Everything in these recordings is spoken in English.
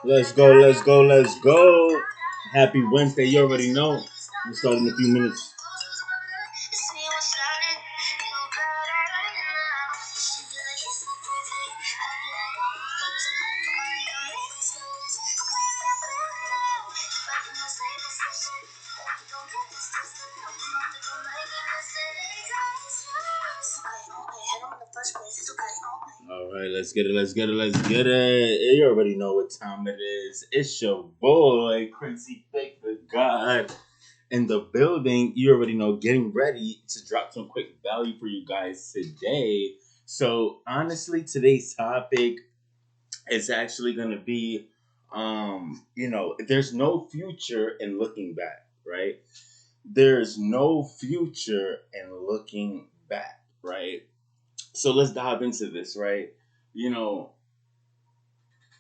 Let's go, let's go, let's go. Happy Wednesday. You already know. We'll start in a few minutes. All right, let's get it, let's get it, let's get it. You already know what time it is. It's your boy, Crazy Fake the God, in the building. You already know, getting ready to drop some quick value for you guys today. So, honestly, today's topic is actually going to be, there's no future in looking back, right? There's no future in looking back, right? So let's dive into this, right? You know,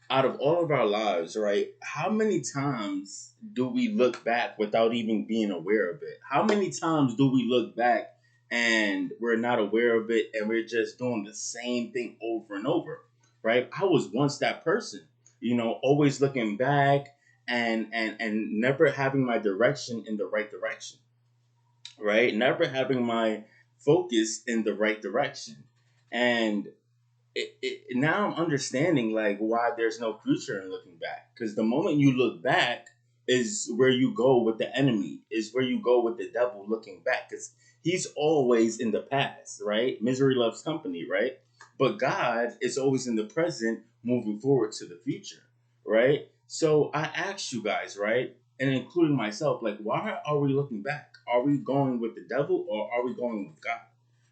out of all of our lives, right? How many times do we look back without even being aware of it? How many times do we look back and we're not aware of it and we're just doing the same thing over and over, right? I was once that person, always looking back and never having my direction in the right direction, right? Never having my focus in the right direction. And now I'm understanding like why there's no future in looking back. Because the moment you look back is where you go with the enemy, is where you go with the devil looking back. Because he's always in the past, right? Misery loves company, right? But God is always in the present, moving forward to the future, right? So I asked you guys, right? And including myself, like, why are we looking back? Are we going with the devil or are we going with God?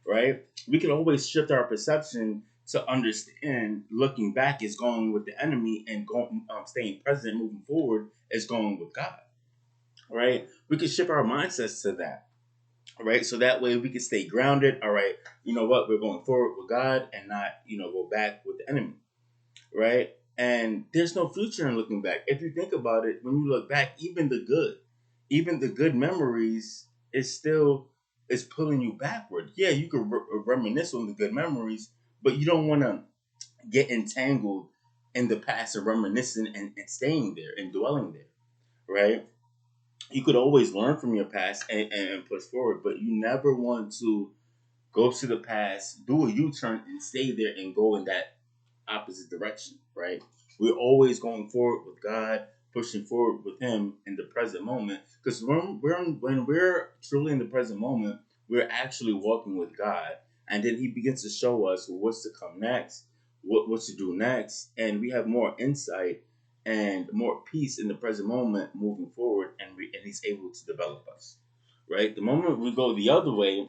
Right? We can always shift our perception to understand looking back is going with the enemy and going staying present moving forward is going with God, right? We can shift our mindsets to that, right? So that way we can stay grounded. All right, you know what, we're going forward with God and not go back with the enemy, right? And there's no future in looking back. If you think about it, when you look back, even the good memories is pulling you backward. Yeah, you can reminisce on the good memories, but you don't want to get entangled in the past and reminiscing and staying there and dwelling there, right? You could always learn from your past and push forward, but you never want to go to the past, do a U-turn, and stay there and go in that opposite direction, right? We're always going forward with God, pushing forward with Him in the present moment. Because when we're truly in the present moment, we're actually walking with God, and then He begins to show us what's to come next, what to do next, and we have more insight and more peace in the present moment moving forward, and He's able to develop us, right? The moment we go the other way,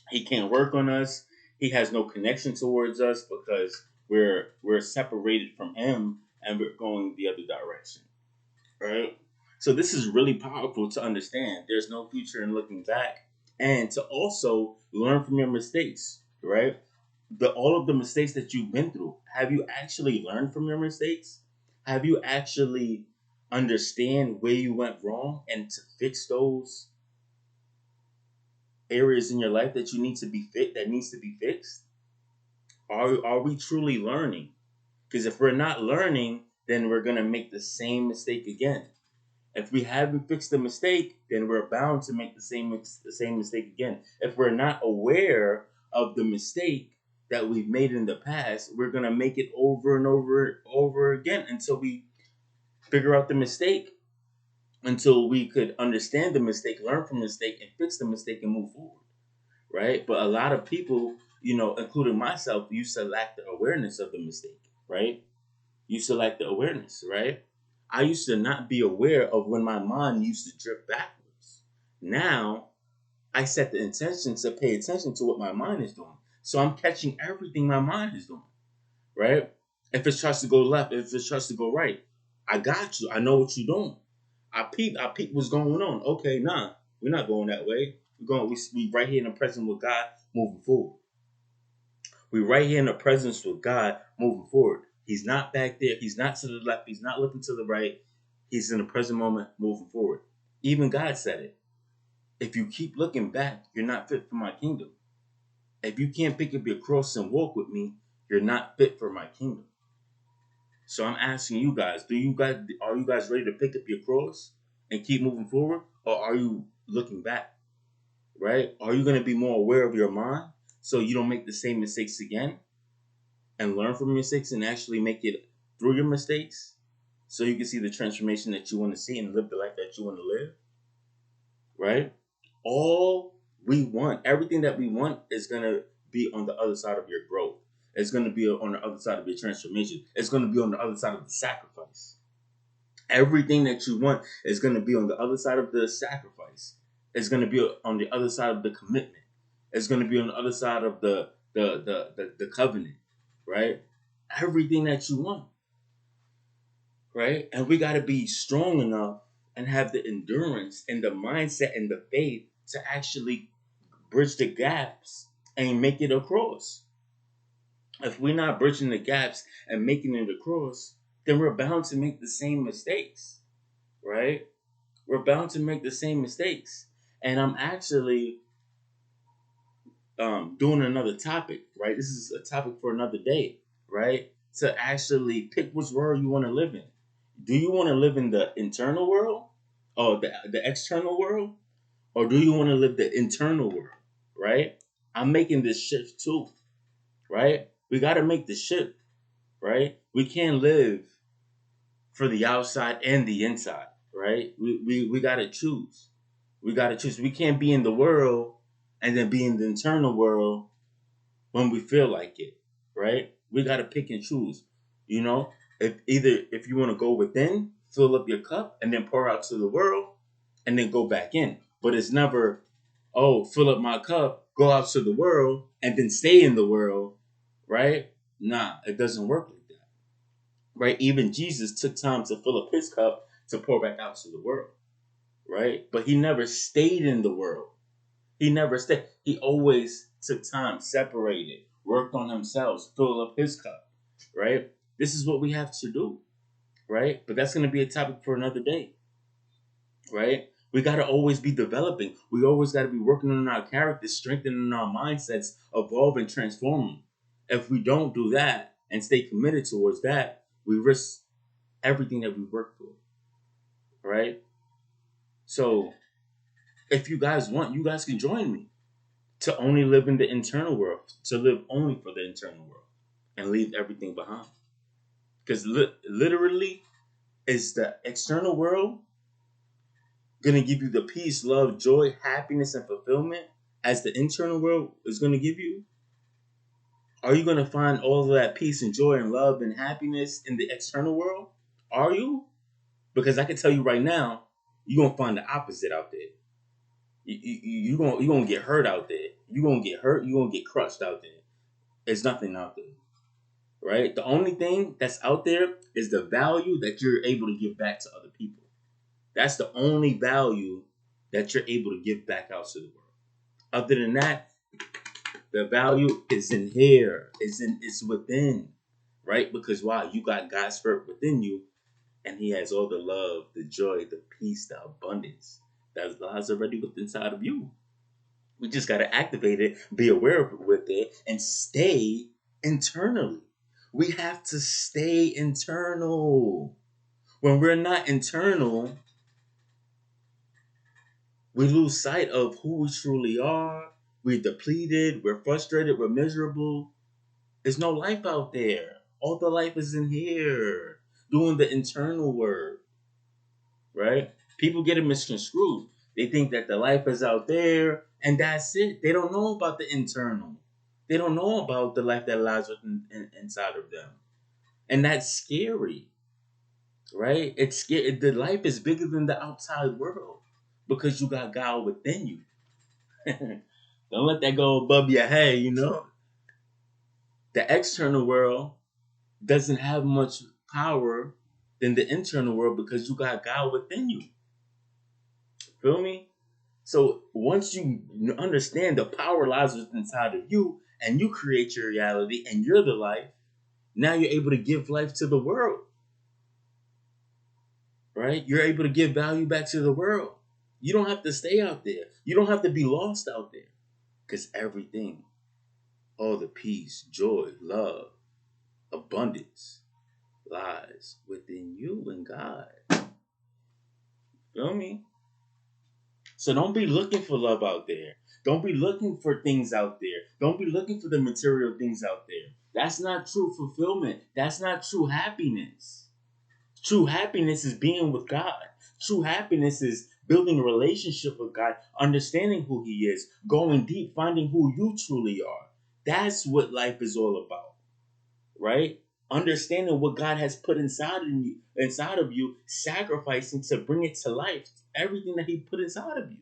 He can't work on us. He has no connection towards us because we're separated from Him and we're going the other direction, right? So this is really powerful to understand. There's no future in looking back, and to also learn from your mistakes, right? All of the mistakes that you've been through. Have you actually learned from your mistakes? Have you actually understand where you went wrong and to fix those areas in your life that you need to be fit that needs to be fixed? Are we truly learning? Because if we're not learning, then we're gonna make the same mistake again. If we haven't fixed the mistake, then we're bound to make the same mistake again. If we're not aware of the mistake that we've made in the past, we're gonna make it over and over again until we figure out the mistake, until we could understand the mistake, learn from the mistake, and fix the mistake and move forward, right? But a lot of people, including myself, used to lack the awareness of the mistake, right? Used to lack the awareness, right? I used to not be aware of when my mind used to drift backwards. Now I set the intention to pay attention to what my mind is doing. So I'm catching everything my mind is doing, right? If it tries to go left, if it tries to go right, I got you. I know what you're doing. I peep what's going on. Okay, nah, we're not going that way. We right here in the presence with God moving forward. We right here in the presence with God moving forward. He's not back there. He's not to the left. He's not looking to the right. He's in the present moment moving forward. Even God said it. If you keep looking back, you're not fit for my kingdom. If you can't pick up your cross and walk with me, you're not fit for my kingdom. So I'm asking you guys, are you guys ready to pick up your cross and keep moving forward? Or are you looking back? Right? Are you gonna be more aware of your mind so you don't make the same mistakes again and learn from your mistakes and actually make it through your mistakes so you can see the transformation that you want to see and live the life that you want to live? Right? All we want, everything that we want is going to be on the other side of your growth. It's going to be on the other side of your transformation. It's going to be on the other side of the sacrifice. Everything that you want is going to be on the other side of the sacrifice. It's going to be on the other side of the commitment. It's going to be on the other side of the covenant, right? Everything that you want, right? And we got to be strong enough and have the endurance and the mindset and the faith to actually bridge the gaps and make it across. If we're not bridging the gaps and making it across, then we're bound to make the same mistakes, right? We're bound to make the same mistakes. And I'm actually doing another topic, right? This is a topic for another day, right? To actually pick which world you want to live in. Do you want to live in the internal world or the external world? Or do you want to live the internal world, right? I'm making this shift too, right? We got to make the shift, right? We can't live for the outside and the inside, right? We got to choose. We got to choose. We can't be in the world and then be in the internal world when we feel like it, right? We got to pick and choose. You know, if you want to go within, fill up your cup and then pour out to the world and then go back in. But it's never, oh, fill up my cup, go out to the world and then stay in the world, right? Nah, it doesn't work like that, right? Even Jesus took time to fill up his cup to pour back out to the world, right? But he never stayed in the world. He never stayed. He always took time, separated, worked on himself, filled up his cup, right? This is what we have to do, right? But that's going to be a topic for another day, right? We got to always be developing. We always got to be working on our characters, strengthening our mindsets, evolving, transforming. If we don't do that and stay committed towards that, we risk everything that we work for, right? So if you guys want, you guys can join me to only live in the internal world, to live only for the internal world and leave everything behind. Because literally, is the external world going to give you the peace, love, joy, happiness, and fulfillment as the internal world is going to give you? Are you going to find all of that peace and joy and love and happiness in the external world? Are you? Because I can tell you right now, you're going to find the opposite out there. You're gonna get hurt out there. You're going to get hurt. You're going to get crushed out there. There's nothing out there, right? The only thing that's out there is the value that you're able to give back to other people. That's the only value that you're able to give back out to the world. Other than that, the value is in here. It's within, right? Because why? You got God's spirit within you, and He has all the love, the joy, the peace, the abundance that lies already within inside of you. We just got to activate it, be aware of it with it, and stay internally. We have to stay internal. When we're not internal, we lose sight of who we truly are. We're depleted, we're frustrated, we're miserable. There's no life out there. All the life is in here, doing the internal work, right? People get it misconstrued. They think that the life is out there and that's it. They don't know about the internal. They don't know about the life that lies inside of them. And that's scary, right? It's scary. The life is bigger than the outside world because you got God within you. Don't let that go above your head, you know? The external world doesn't have much power than the internal world because you got God within you. Feel me? So once you understand the power lies inside of you and you create your reality and you're the life, now you're able to give life to the world, right? You're able to give value back to the world. You don't have to stay out there. You don't have to be lost out there because everything, all the peace, joy, love, abundance lies within you and God. Feel me? So don't be looking for love out there. Don't be looking for things out there. Don't be looking for the material things out there. That's not true fulfillment. That's not true happiness. True happiness is being with God. True happiness is building a relationship with God, understanding who He is, going deep, finding who you truly are. That's what life is all about, right? Understanding what God has put inside of you, sacrificing to bring it to life. Everything that He put inside of you.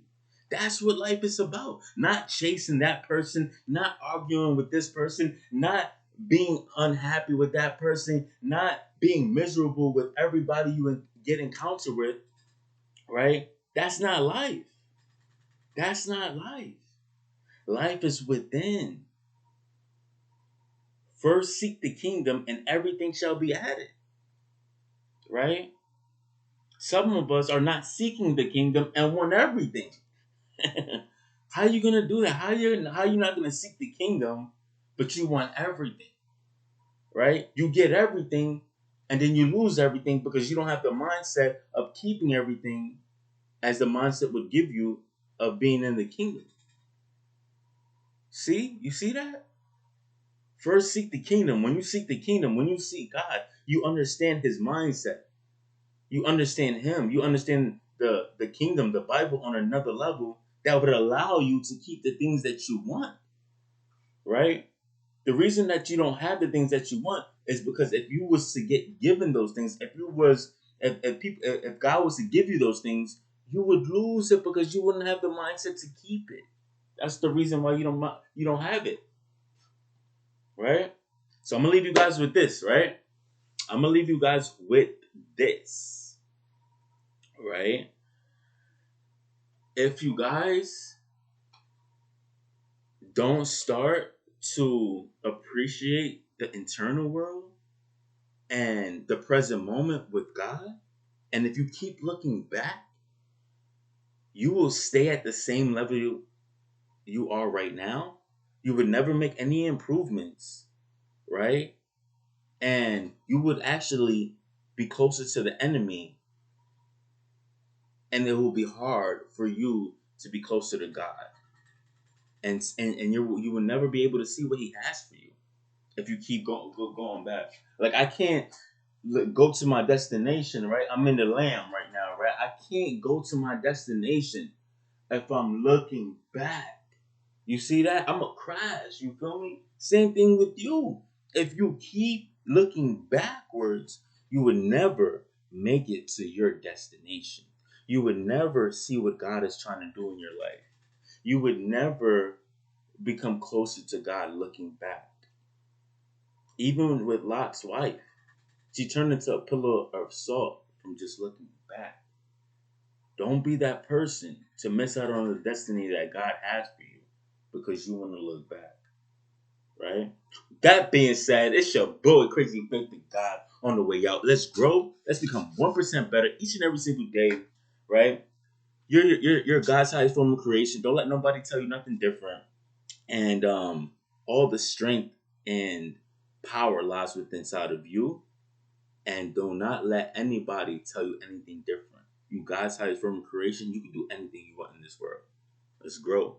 That's what life is about. Not chasing that person, not arguing with this person, not being unhappy with that person, not being miserable with everybody you get encounter with, right? That's not life. That's not life. Life is within. First seek the kingdom and everything shall be added, right? Some of us are not seeking the kingdom and want everything. How are you gonna do that? How you not gonna seek the kingdom, but you want everything, right? You get everything, and then you lose everything because you don't have the mindset of keeping everything as the mindset would give you of being in the kingdom. See, you see that? First, seek the kingdom. When you seek the kingdom, when you seek God, you understand His mindset. You understand Him. You understand the kingdom, the Bible on another level that would allow you to keep the things that you want, right? The reason that you don't have the things that you want is because if you was to get given those things, if God was to give you those things, you would lose it because you wouldn't have the mindset to keep it. That's the reason why you don't have it, right? So I'm gonna leave you guys with this, right? I'm gonna leave you guys with this, right? If you guys don't start to appreciate the internal world and the present moment with God, and if you keep looking back, you will stay at the same level you are right now. You would never make any improvements, right? And you would actually be closer to the enemy, and it will be hard for you to be closer to God. And you will never be able to see what He has for you if you keep going back. Like I can't go to my destination, right? I'm in the Lamb right now, right? I can't go to my destination if I'm looking back. You see that? I'm a crash. You feel me? Same thing with you. If you keep looking backwards, you would never make it to your destination. You would never see what God is trying to do in your life. You would never become closer to God looking back. Even with Lot's wife, she turned into a pillar of salt from just looking back. Don't be that person to miss out on the destiny that God has for you because you want to look back, right? That being said, it's your boy Crazy Faith in God on the way out. Let's grow. Let's become 1% better each and every single day, right? You're God's highest form of creation. Don't let nobody tell you nothing different. And all the strength and power lies within inside of you. And do not let anybody tell you anything different. You God's highest form of creation. You can do anything you want in this world. Let's grow.